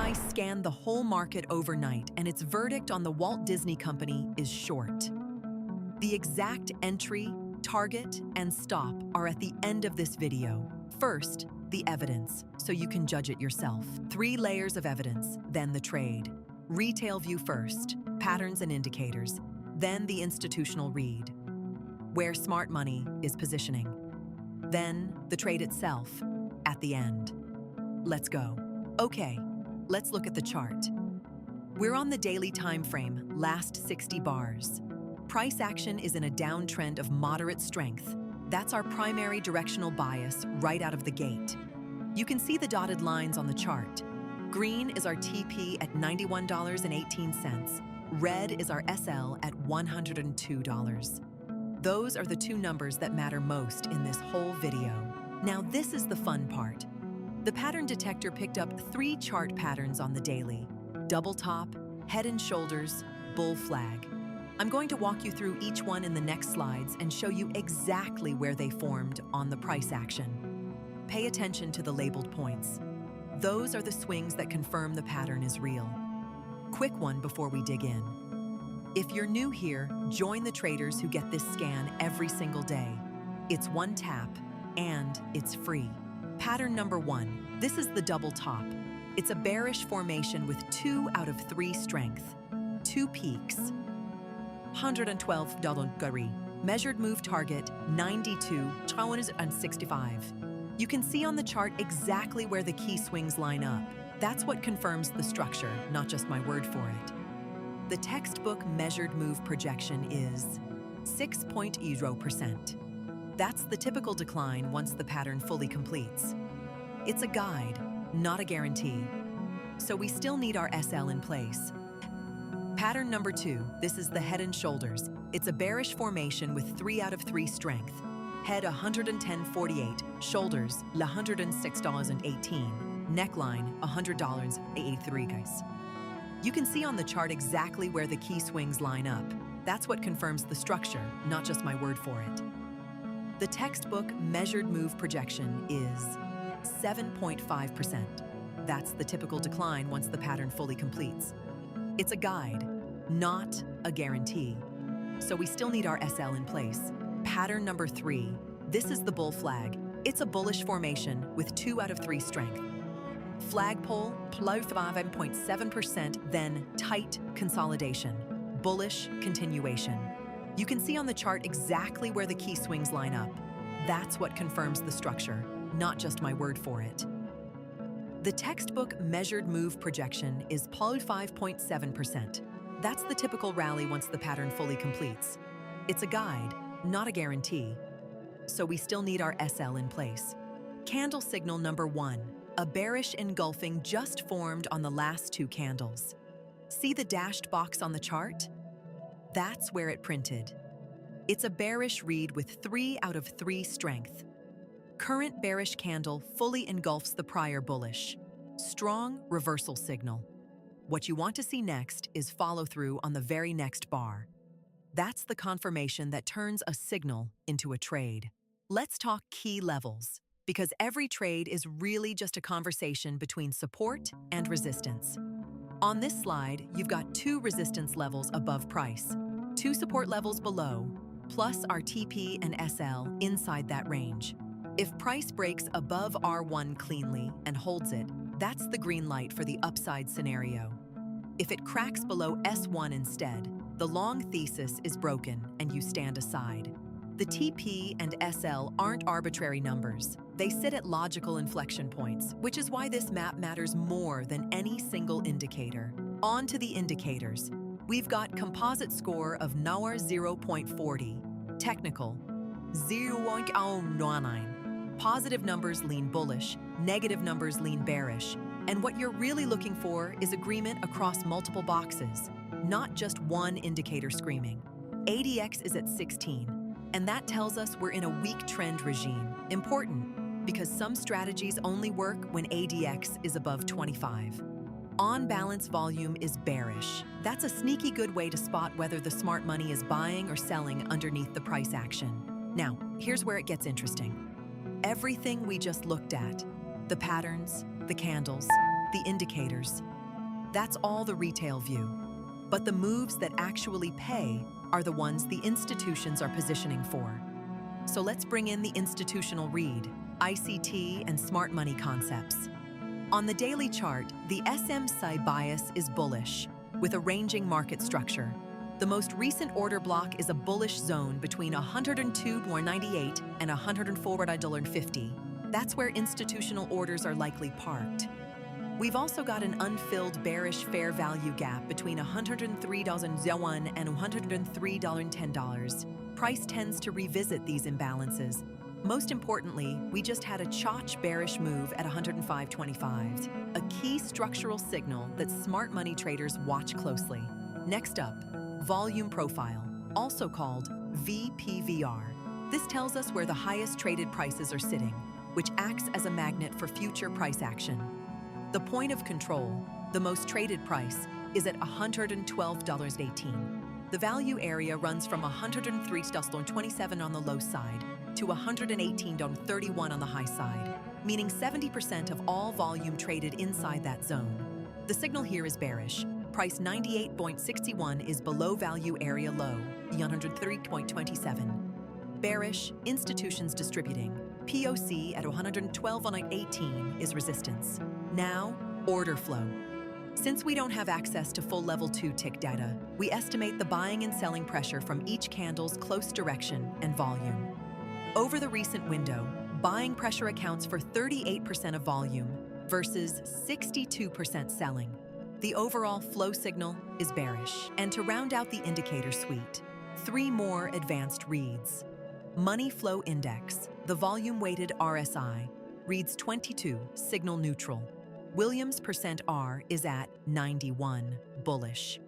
guy scanned the whole market overnight, and its verdict on the Walt Disney Company is short. The exact entry, target, and stop are at the end of this video. First, the evidence, so you can judge it yourself. 3 layers of evidence, then the trade. Retail view first, patterns and indicators, then the institutional read, where smart money is positioning. Then the trade itself, at the end. Let's go. Okay, let's look at the chart. We're on the daily time frame, last 60 bars. Price action is in a downtrend of moderate strength. That's our primary directional bias right out of the gate. You can see the dotted lines on the chart. Green is our TP at $91.18. Red is our SL at $102. Those are the 2 numbers that matter most in this whole video. Now this is the fun part. The pattern detector picked up 3 chart patterns on the daily: double top, head and shoulders, bull flag. I'm going to walk you through each one in the next slides and show you exactly where they formed on the price action. Pay attention to the labeled points. Those are the swings that confirm the pattern is real. Quick one before we dig in. If you're new here, join the traders who get this scan every single day. It's 1 tap, and it's free. Pattern number 1. This is the double top. It's a bearish formation with 2 out of 3 strength. 2 peaks. $112. Measured move target, 92.65. You can see on the chart exactly where the key swings line up. That's what confirms the structure, not just my word for it. The textbook measured move projection is 6.0%. That's the typical decline once the pattern fully completes. It's a guide, not a guarantee. So we still need our SL in place. Pattern number 2, this is the head and shoulders. It's a bearish formation with 3 out of 3 strength. Head 110.48, shoulders $106.18, neckline $100.83, guys. You can see on the chart exactly where the key swings line up. That's what confirms the structure, not just my word for it. The textbook measured move projection is 7.5%. That's the typical decline once the pattern fully completes. It's a guide, not a guarantee. So we still need our SL in place. Pattern number 3. This is the bull flag. It's a bullish formation with 2 out of 3 strength. Flagpole, +5.7%, then tight consolidation. Bullish continuation. You can see on the chart exactly where the key swings line up. That's what confirms the structure, not just my word for it. The textbook measured move projection is +5.7%. That's the typical rally once the pattern fully completes. It's a guide, not a guarantee. So we still need our SL in place. Candle signal number 1, a bearish engulfing just formed on the last 2 candles. See the dashed box on the chart? That's where it printed. It's a bearish read with 3 out of 3 strength. Current bearish candle fully engulfs the prior bullish. Strong reversal signal. What you want to see next is follow through on the very next bar. That's the confirmation that turns a signal into a trade. Let's talk key levels, because every trade is really just a conversation between support and resistance. On this slide, you've got 2 resistance levels above price, 2 support levels below, plus our TP and SL inside that range. If price breaks above R1 cleanly and holds it, that's the green light for the upside scenario. If it cracks below S1 instead, the long thesis is broken and you stand aside. The TP and SL aren't arbitrary numbers. They sit at logical inflection points, which is why this map matters more than any single indicator. On to the indicators. We've got composite score of NAR 0.40, technical 0.019. Positive numbers lean bullish, negative numbers lean bearish. And what you're really looking for is agreement across multiple boxes, not just one indicator screaming. ADX is at 16, and that tells us we're in a weak trend regime. Important, because some strategies only work when ADX is above 25. On-balance volume is bearish. That's a sneaky good way to spot whether the smart money is buying or selling underneath the price action. Now, here's where it gets interesting. Everything we just looked at, the patterns, the candles, the indicators. That's all the retail view. But the moves that actually pay are the ones the institutions are positioning for. So let's bring in the institutional read, ICT and smart money concepts. On the daily chart, the SMSI bias is bullish, with a ranging market structure. The most recent order block is a bullish zone between $102.98 and $104.50. That's where institutional orders are likely parked. We've also got an unfilled bearish fair value gap between $103.01 and $103.10. Price tends to revisit these imbalances. Most importantly, we just had a Chach bearish move at $105.25, a key structural signal that smart money traders watch closely. Next up, volume profile, also called VPVR. This tells us where the highest traded prices are sitting, which acts as a magnet for future price action. The point of control, the most traded price, is at $112.18. The value area runs from $103.27 on the low side to $118.31 on the high side, meaning 70% of all volume traded inside that zone. The signal here is bearish. Price 98.61 is below value area low, $103.27. Bearish, institutions distributing. POC at $112.18 is resistance. Now, order flow. Since we don't have access to full level 2 tick data, we estimate the buying and selling pressure from each candle's close direction and volume. Over the recent window, buying pressure accounts for 38% of volume versus 62% selling. The overall flow signal is bearish. And to round out the indicator suite, 3 more advanced reads. Money Flow Index, the volume-weighted RSI, reads 22, signal neutral. Williams %R is at 91, bullish.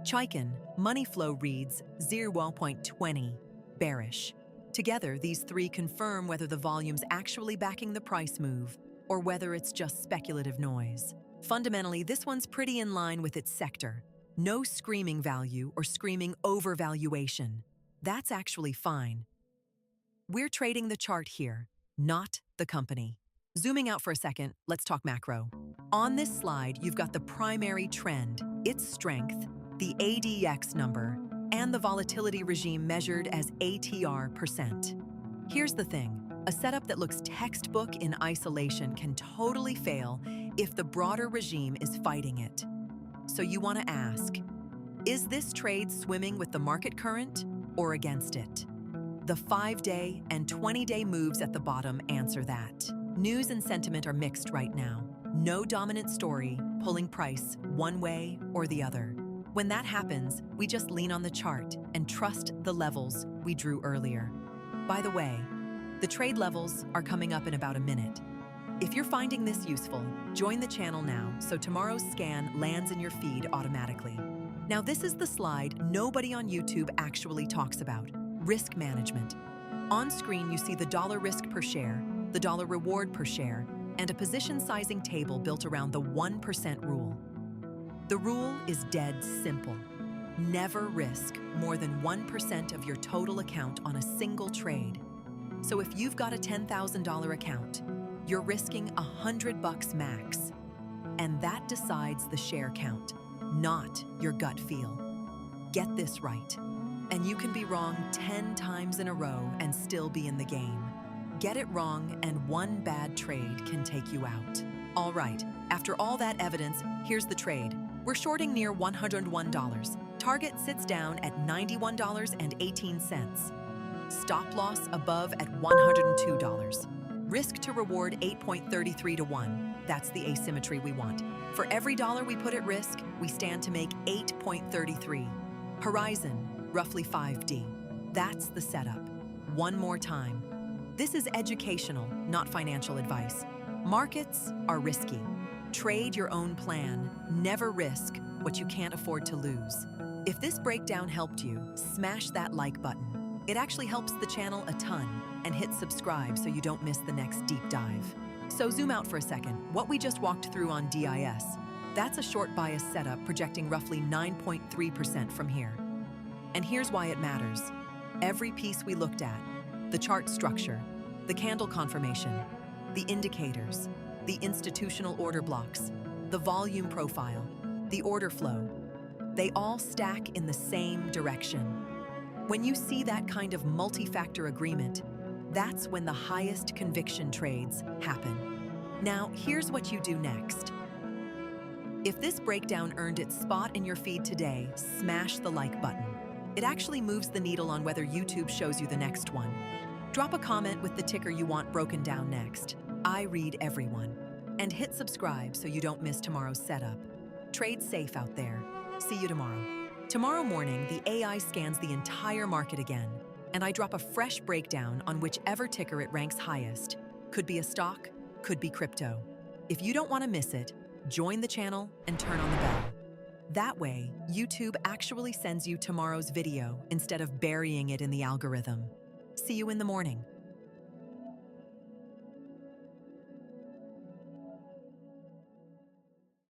Chaikin, money flow reads 0.20, bearish. Together, these 3 confirm whether the volume's actually backing the price move or whether it's just speculative noise. Fundamentally, this one's pretty in line with its sector. No screaming value or screaming overvaluation. That's actually fine. We're trading the chart here, not the company. Zooming out for a second, let's talk macro. On this slide, you've got the primary trend, its strength, the ADX number, and the volatility regime measured as ATR%. Here's the thing, a setup that looks textbook in isolation can totally fail if the broader regime is fighting it. So you want to ask, is this trade swimming with the market current or against it? The 5-day and 20-day moves at the bottom answer that. News and sentiment are mixed right now. No dominant story pulling price one way or the other. When that happens, we just lean on the chart and trust the levels we drew earlier. By the way, the trade levels are coming up in about a minute. If you're finding this useful, join the channel now so tomorrow's scan lands in your feed automatically. Now this is the slide nobody on YouTube actually talks about, risk management. On screen you see the dollar risk per share, the dollar reward per share, and a position sizing table built around the 1% rule. The rule is dead simple. Never risk more than 1% of your total account on a single trade. So if you've got a $10,000 account, you're risking $100 max. And that decides the share count, not your gut feel. Get this right. And you can be wrong 10 times in a row and still be in the game. Get it wrong and one bad trade can take you out. All right, after all that evidence, here's the trade. We're shorting near $101. Target sits down at $91.18. Stop loss above at $102. Risk to reward 8.33 to 1. That's the asymmetry we want. For every dollar we put at risk, we stand to make 8.33. Horizon, roughly 5D. That's the setup. One more time. This is educational, not financial advice. Markets are risky. Trade your own plan. Never risk what you can't afford to lose. If this breakdown helped you, smash that like button. It actually helps the channel a ton, and hit subscribe so you don't miss the next deep dive. So zoom out for a second. What we just walked through on DIS, that's a short bias setup projecting roughly 9.3% from here. And here's why it matters. Every piece we looked at, the chart structure, the candle confirmation, the indicators, the institutional order blocks, the volume profile, the order flow, they all stack in the same direction. When you see that kind of multi-factor agreement, that's when the highest conviction trades happen. Now, here's what you do next. If this breakdown earned its spot in your feed today, smash the like button. It actually moves the needle on whether YouTube shows you the next one. Drop a comment with the ticker you want broken down next. I read everyone. And hit subscribe so you don't miss tomorrow's setup. Trade safe out there. See you tomorrow. Tomorrow morning, the AI scans the entire market again, and I drop a fresh breakdown on whichever ticker it ranks highest. Could be a stock, could be crypto. If you don't want to miss it, join the channel and turn on the bell. That way, YouTube actually sends you tomorrow's video instead of burying it in the algorithm. See you in the morning.